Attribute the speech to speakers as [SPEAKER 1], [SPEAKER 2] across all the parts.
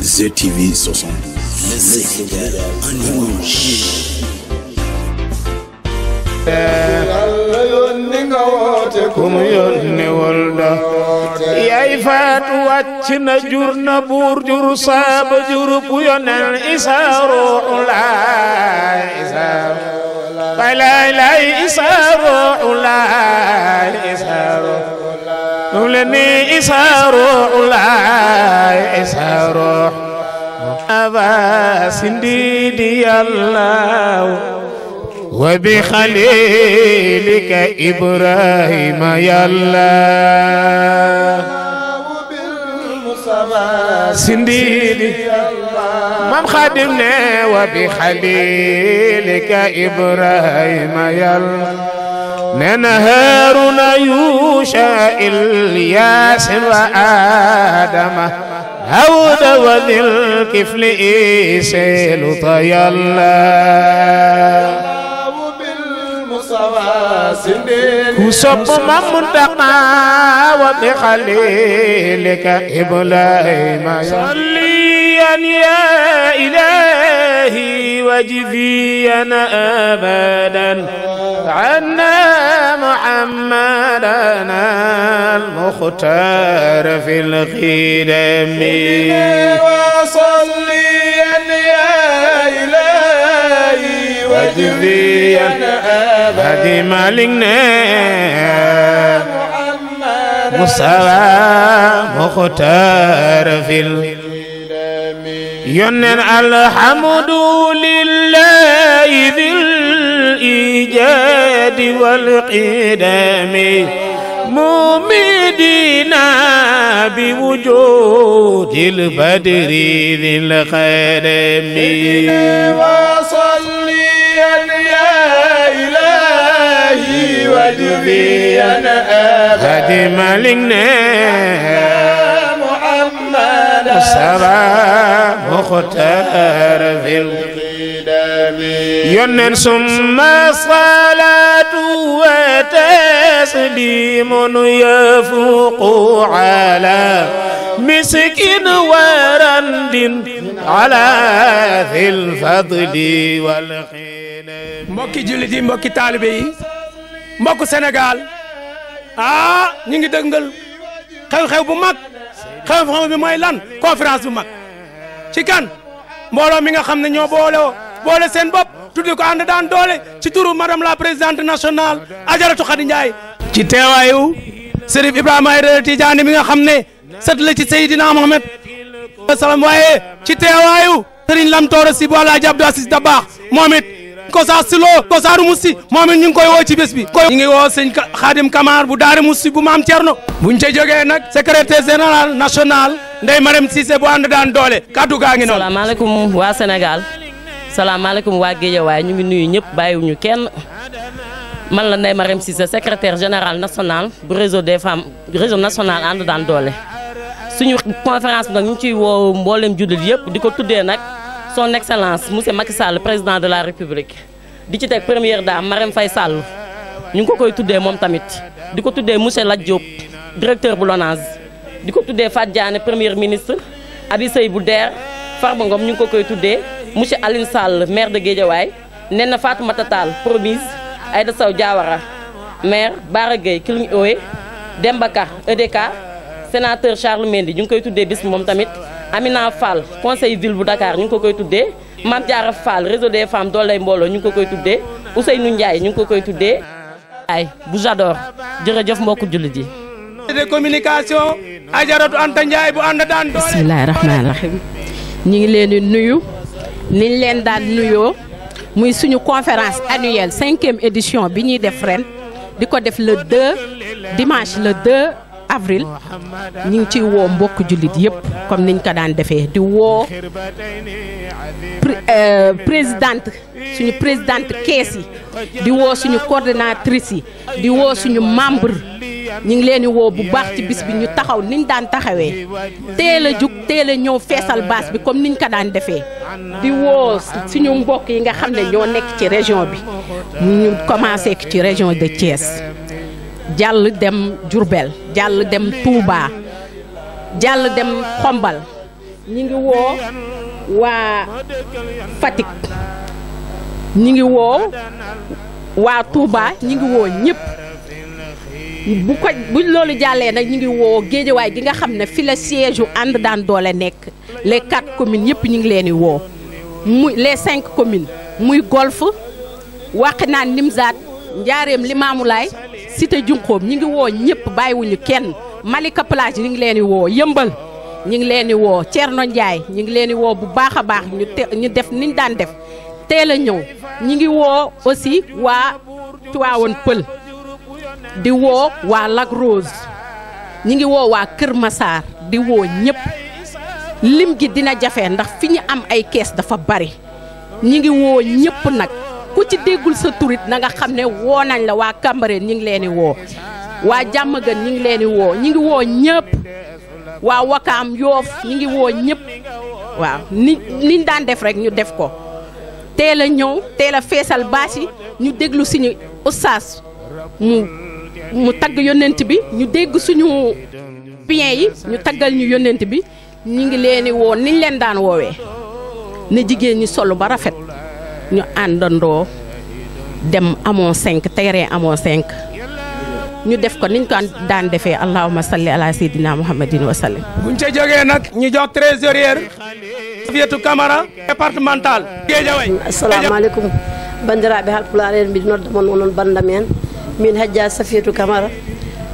[SPEAKER 1] ZTV 60. Le Sénégal en image.
[SPEAKER 2] kum yónni wolda yaay faatu wàcc na jur na buur jur saaba jur bu yonel isa ruuxulaay isa bay lay lay isa ruuxulaay isa ruux le ni isa ruuxulaay isa ruux aba sindidi yàlla وبخليلك إبراهيم يا الله سنديدي مام خادمنا وبخليلك إبراهيم يا الله نهارون يوشع الياس وآدم هود وذي الكفل إيسيل طيا الله كسب ممدقا وبخليلك إبراهيم صليا يا إلهي وجزيا أبدا عنا محمدنا المختار في الخدم وصليا يا إلهي وجزيا هدي مالكنا مصطفى مختار في ينن الحمد لله ذي الإيجاد والقدم ممدنا بوجود البدر ذي الخدم وصليا يا إلهي وجزيا هدي مالكنا محمد مصطفى مختار في القدم ينن ثم الصلاة وتسليم يفوق على مسكين ورند على ذي الفضل والخير
[SPEAKER 3] mbokki jullit yi mbokki taalibe yi mbokku Sénégal ñu ngi dëngal xew-xew bu mag xew-xew bi mooy lan conférence bu mag ci kan mbooloo mi nga xam ne ñoo boole seen bopp tudde ko ànd daan doole ci turu madame la présidente nationale Adjaratou Khady Ndiaye ci teewaayu Serif Ibrahima Aïdara Tidiane mi nga xam ne sët la ci Seydina Mohamed salaam waaye ci teewaayu Serigne Lam Tooro si bu Alaaji Abdou Aziz Dabakh moom it Kosa Silo Kosaaru Moussi moom it ñu ngi koy woo ci bés bi ñu ngi woo sëñ Khadim Kamar bu Daara Moussi bu Maam Thierno buñ ca jógee nag secrétaire général national Ndeye Marème Cissé bu ànd daan doole kaddu gaa ngi noonu.
[SPEAKER 4] salaamaaleykum waa Sénégal salaamaaleykum waa Guédiawaye ñu ngi nuyu ñëpp bàyyiwuñu kenn man la Ndeye Marème Cissé secrétaire général national bu réseau des femmes réseau national ànd daan doole suñu conférence bi nag ñu ngi ciy woo mboolem jullit yëpp di ko tuddee nag son excellence monsieur Macky Sall président de la république di ci teg première dame Marème Faye Sall ñu ngi ko koy tuddee moom tamit di ko tuddee monsieur Lat Diop directeur bu LONASE di ko tuddee Fat Diané premier ministre Abi Sey bu DER Farba Ngom ñu ngi ko koy tuddee monsieur Aline Sall maire de Guédiawaye Néné Fatoumata Tall promise Aïda Sow Diawara maire Bara Gueye Killing Owe Demba Ka EDK sénateur Charles Mendy ñu ngi koy tuddee bis moom tamit Amina Fall conseil ville bu Dakar ñu ngi ko koy tuddee Mame Diarra Fall réseau des femmes dooley mbooloo ñu ngi ko koy tuddee Ousseynou Ndiaye ñu ngi ko koy tuddee ay bu Jador jërëjëf mbokku jullit yi
[SPEAKER 3] de communication Adjaratou Anta Ndiaye bu ànd daan doole.
[SPEAKER 5] bismillahi rahmaani rahim ñu ngi leen di nuyu niñ leen daan nuyoo muy suñu conférence annuelle 5e édition bi ñuy def ren di ko def le 2 dimanche le 2 avril ñu ngi ciy woo mbokk jullit yëpp comme niñ ko daan defee di woo présidente suñu présidente kees yi di woo suñu coordonnatrice yi di woo suñu membre ñu ngi leen di woo bu baax ci bis bi ñu taxaw niñ daan taxawee teel a jug teel a ñëw feesal baas bi comme niñ ko daan defee di woo suñu mbokk yi nga xam ne ñoo nekk ci région bi ñu commencé ci région de Thiès jàll dem Diourbel jàll dem Touba jàll dem Xombal ñi ngi woo waa Fatick ñi ngi woo waa Touba ñi ngi woo ñëpp bu loolu jàllee nag ñi ngi woo Géejawaay gi nga xam ne fi la siège u ànd daan doole nekk les 4 communes yëpp ñi ngi leen di woo muy les 5 communes muy Golf Wakhinane Nimzatt Njaareem Limaamulaay Cité Junqoom ñi ngi woo ñëpp bàyyiwuñu kenn Malika Plage ñi ngi leen di woo Yëmbal ñi ngi leen di woo Thierno Ndiaye ñi ngi leen di woo bu baax a baax ñu def niñ daan def teel a ñëw ñi ngi woo aussi waa Tivaouane Peulh di woo waa Lac Rose ñi ngi woo waa Kër Massar di woo ñëpp lim gi dina jafe ndax fi ñu am ay kees dafa bari ñi ngi woo ñëpp nag ku ci déggul sa turit na nga xam ne woo nañ la waa Cambérène ñi ngi leen di woo waa Diamaguène ñi ngi leen di woo ñi ngi woo ñëpp waa Wakaam Yoof ñi ngi woo ñëpp waaw niñ daan def rek ñu def ko teel a ñëw teel a feesal baas yi ñu déglu suñu ustaas mu tagg yonent bi ñu dégg suñu bien yi ñu taggal ñu yonent bi ñi ngi leen di woo niñ leen daan woowee ne jigéen ñi solu ba rafet ñu àndandoo dem amoo 5 terrain amoo 5 ñu def ko niñ ko daan defee allahumma salli ala sayyidina muhammadin wa sallim.
[SPEAKER 3] buñ ca jógee nag ñu jox trésorière Safiatou Camara départemental Guédiawaye.
[SPEAKER 6] assalamu aleykum bandiraɓe halpulaar en mbiɗa nodda moon onon banda men min Hadja Safiatou Camara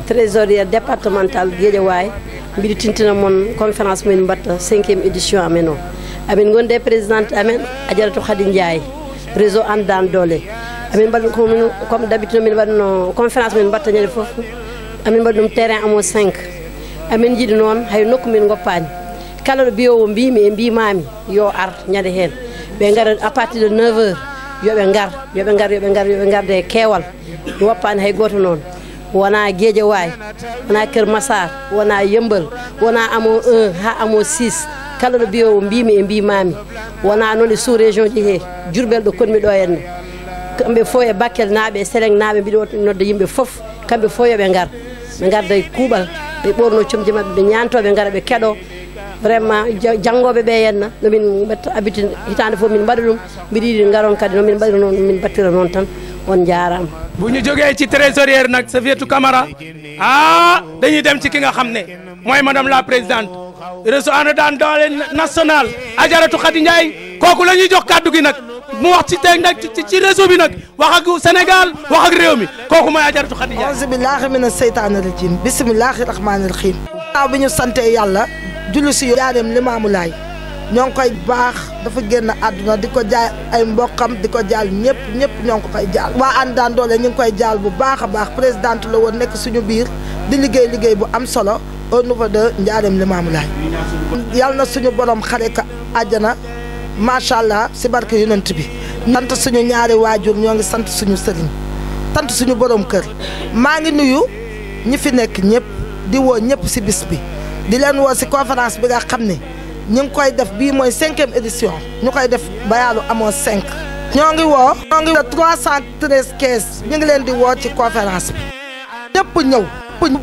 [SPEAKER 6] trésorière départemental Guédiawaye mbiɗa tintina moon conférence min mbatta 5e édition amen o amin gonde présidente amen Adjaratou Khady Ndiaye réseau And Dan Doole amin mbaɗ comme d'habitude min mbaɗno conférence min mbatta ñande fof amin mbaɗi ɗum terrain amo 5 amin jiiɗi noon hay nokku min goppani kala ɗo mbiyowo mbimi e mbimami yo ar ñande hen ɓe gara à partir de 9h yoɓe garde e keewal mi woppani hay goto noon wona Guédiawaye wona Kër Massar wona Yëmbal wona amo 1 ha amo 6 kala ɗo mbiyowo mbimi e mbimami wona noon e sous région ji he Diourbel ɗo konmi ɗo henne kamɓe fof e Bakel naaɓe e Seleng naaɓe mbiɗo nodda yimɓe fof kamɓe fof yoɓe gar ɓe garda e kuuɓal ɓe ɓorno comji mabɓe ɓe ñantoɓe gara ɓe keɗo vraiment janggoɓe ɓe henna nomin ɓetta habitude hitande fof min mbaɗa ɗum mbiɗa yiiɗi garon kadi nomin mbaɗira noon min battira noon tan on jarama
[SPEAKER 3] bu ñu jógee ci trésorière nag Safiatou Camara dañuy dem ci ki nga xam ne mooy madame la présidente réseau And Dan Doole national Adjaratou Khady Ndiaye kooku la ñuy jox kàddu gi nag mu wax ci tey nag ci réseau bi nag wax ak Sénégal wax ak réew mi kooku mooy Adjaratou Khady Ndiaye.
[SPEAKER 7] auzu billahi mina seytaani rajim bismillahi rahmaani rahim. waaw bi ñu sante yàlla julli si Njaareem Limaamulaay ñoo ngi koy baax dafa génn àdduna di ko jaay ay mbokkam di ko jaal ñëpp ñoo ngi ko koy jaal. waa And Dan Doole ñu ngi koy jaal bu baax a baax présidente la woon nekk suñu biir di liggéey bu am solo au niveau de Njaareem Limaamulaay yàlla na suñu borom xare ka àjjana macha allah si barke yonent bi. sant suñu ñaari waajur ñoo ngi sant suñu sëriñ sant suñu borom kër maa ngi nuyu ñi fi nekk ñëpp di woo ñëpp si bis bi di leen woo si conférence bi nga xam ne ñu ngi koy def bii mooy 5e édition ñu koy def bayaalu amoo 5. ñoo ngi woo 313 kees ñu ngi leen di woo ci conférence bi ñëpp ñëw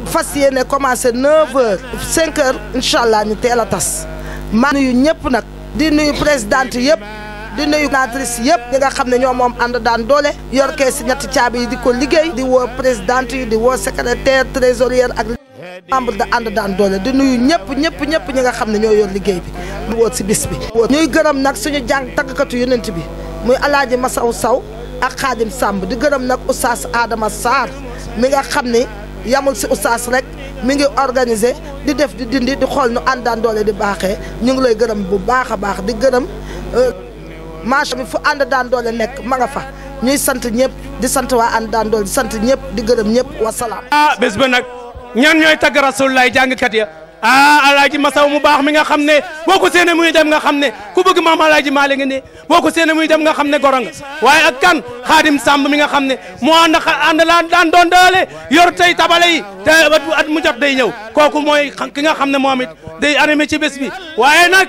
[SPEAKER 7] fas yéene commencé 9h 5h incha allah ñu teel a tas maa nuyu ñëpp nag di nuyu présidente yëpp di nuyu natrice yëpp ñi nga xam ne ñoo moom And Dan Doole yor kee si ñetti caabi yi di ko liggéey di woo présidente yi di woo secrétaire trésorière ak membre de And Dan Doole di nuyu ñëpp ñi nga xam ne ñoo yor liggéey bi di woo si bis bi ñuy gërëm nag suñu jàng taggkatu yonent bi muy Alaaji Masaw Saw ak Xaadim Samb di gërëm nag oustaz Adama Sarr mi nga xam ne yamul si oustaz rek mi ngi organisé di def di dindi di xool nu And Dan Doole di baaxee ñu ngi lay gërëm bu baax a baax di gërëm marché bi fu And Dan Doole nekk ma nga fa ñuy sant ñëpp di sant waa And Dan Doole di sant ñëpp di gërëm ñëpp wasalaam.
[SPEAKER 3] bés ba nag ñan ñooy tagg Rasulullah jàngkat ya Alaaji Masaw mu baax mi nga xam ne boo ko séenee muy dem nga xam ne ku bëgg maam Alaaji Maalik nga ne boo ko séenee muy dem nga xam ne goro nga waaye ak kan Xaadim Samb mi nga xam ne moo ànd daan doon doole yor tey tabale yi te at mu jot day ñëw kooku mooy ki nga xam ne moom it day animé ci bés bi waaye nag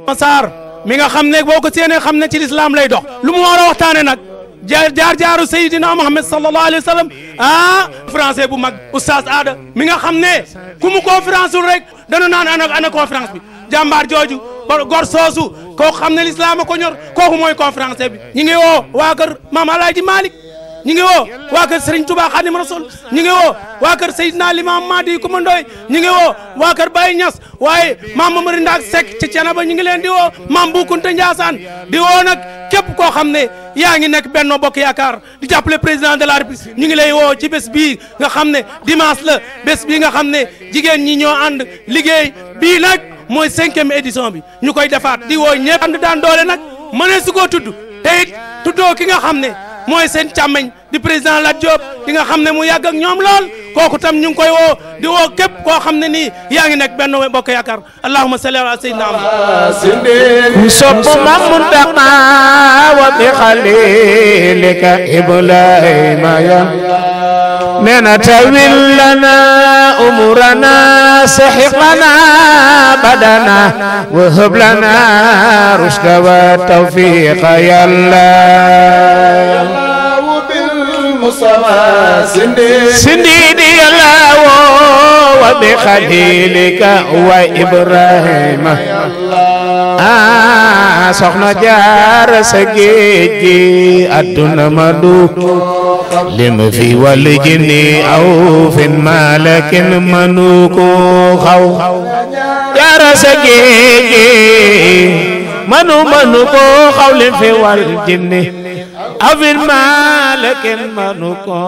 [SPEAKER 3] Massar mi nga xam ne boo ko séenee xam ne ci lislaam lay dox lu mu war a waxtaane nag jaar-jaaru Seydina Mohamed sallallahu alayhi wa sallam français bu mag oustaz Aada mi nga xam ne ku mu conférence wul rek dana naan ana conférence bi jàmbaar jooju gor soosu kooku xam ne l'islam a ko ñor kooku mooy conférence bi ñi ngi woo waa kër Maam Alaaji Malick ñi ngi woo waa kër Serigne Touba Khadim Rasoul ñi ngi woo waa kër Seydina Limam Mahdi Coumba Ndoye ñi ngi woo waa kër Baye Niass waaye maam Mamari Ndaak Seck ci Thiénaba ñi ngi leen di woo maam Bu Kunta Ndiassane di woo nag képp koo xam ne yaa ngi nekk Benno Bokk Yaakaar di jàppale président de la République ñu ngi lay woo ci bés bii nga xam ne dimanche la bés bii nga xam ne jigéen ñi ñoo ànd liggéey bii nag mooy 5e édition bi ñu koy defaat di woo ñëpp ànd daan doole nag mënee su koo tudd te it tuddoo ki nga xam ne mooy seen càmmeñ di président Lat Diop di nga xam ne mu yàgg ak ñoom lool kooku tam ñu ngi koy woo di woo képp koo xam ne nii yaa ngi nekk Benno Bokk Yaakaar allahumma salli ala sayyidina
[SPEAKER 2] ku sopp Maam Muntaqa wa bi xalilika Ibrahima ya nena tawil lana umurana sahiq lana badana wa hab lana rushda wa tawfiqa ya Allah sindidi ya Allah wa bi khalilika wa Ibrahima soxna Jaara sa géej gi adduna ma du lim fi wal jinni aw fin malakin manu ko xaw Jaara sa géej gi manu ko xaw lim fi wal jinni aw fin malakin manu ko